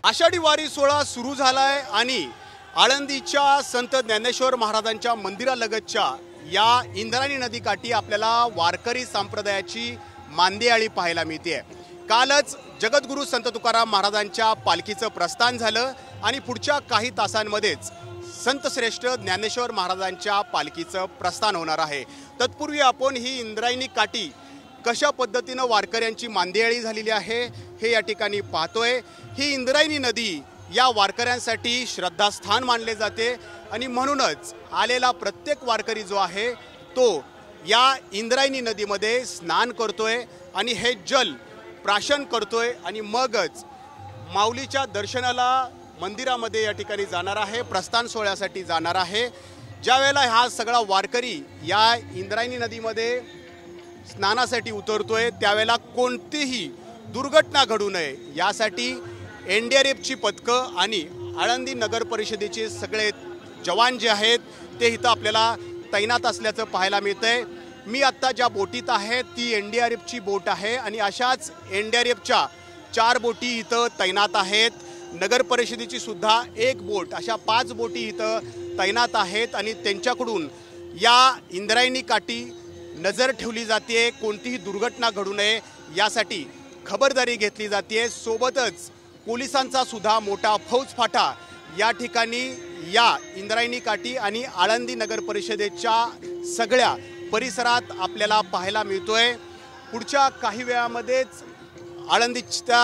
आषाढी वारी सोहळा सुरू झालाय आणि आळंदीच्या संत ज्ञानेश्वर महाराजांच्या मंदिरालगतच्या या इंद्रायणी नदीकाठी आपल्याला वारकरी संप्रदायाची मांदियाळी पाहायला मिळते। कालच जगद्गुरू संत तुकाराम महाराजांच्या पालखीचं प्रस्थान झालं आणि पुढच्या काही तासांमध्येच संत श्रेष्ठ ज्ञानेश्वर महाराजांच्या पालखीचं प्रस्थान होणार आहे। तत्पूर्वी आपण ही इंद्रायणी काठी कशा पद्धतीनं वारकऱ्यांची मांदियाळी झालेली आहे हे या ठिकाणी पाहतोय। ही इंद्रायणी नदी या वारकऱ्यांसाठी श्रद्धास्थान मानले जाते आणि म्हणूनच आलेला प्रत्येक वारकरी जो आहे तो या इंद्रायणी नदीमध्ये स्नान करतोय आणि हे जल प्राशन करतोय आणि मगच माऊलीच्या दर्शनाला मंदिरामध्ये या ठिकाणी जाणार आहे, प्रस्थान सोहळ्यासाठी जाणार आहे। ज्यावेळेला हा सगळा वारकरी या इंद्रायणी नदीमध्ये स्नानासाठी उतरतोय त्यावेळेला कोणतीही दुर्घटना घडू नये यासाठी एनडीआरएफची पथकं आणि आळंदी नगर परिषदेचे सगळे जवान जे आहेत ते इथं आपल्याला तैनात असल्याचं पाहायला मिळतंय। मी आत्ता ज्या बोटीत आहे ती एनडीआरएफची बोट आहे आणि अशाच एनडीआरएफच्या 4 बोटी इथं तैनात आहेत। नगर परिषदेची सुद्धा 1 बोट, अशा 5 बोटी इथं तैनात आहेत आणि त्यांच्याकडून या इंद्रायणी काठी नजर ठेवली जाते, कोणतीही दुर्घटना घडू नये यासाठी खबरदारी घेतली जाते। सोबतच पोलिसांचा सुद्धा मोठा फौजफाटा या ठिकाणी या इंद्रायणी काठी आणि आळंदी नगर परिषदेच्या सगळ्या परिसरात आपल्याला पाहायला मिळतोय। पुढच्या काही वेळामध्येच आळंदीच्या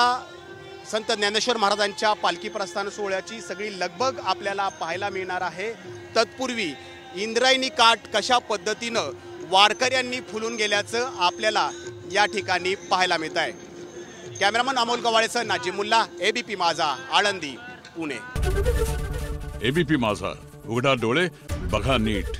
संत ज्ञानेश्वर महाराजांच्या पालखी प्रस्थान सोहळ्याची सगळी लगबग आपल्याला पाहायला मिळणार आहे। तत्पूर्वी इंद्रायणी काठ कशा पद्धतीनं वारकऱ्यांनी फुलून गेल्याचं आपल्याला या ठिकाणी पाहायला मिळत आहे। कॅमेरामन अमोल गवाळेसह नाजिमुल्ला, एबीपी माझा, आळंदी, पुणे। एबीपी माझा, उघडा डोळे बघा नीट।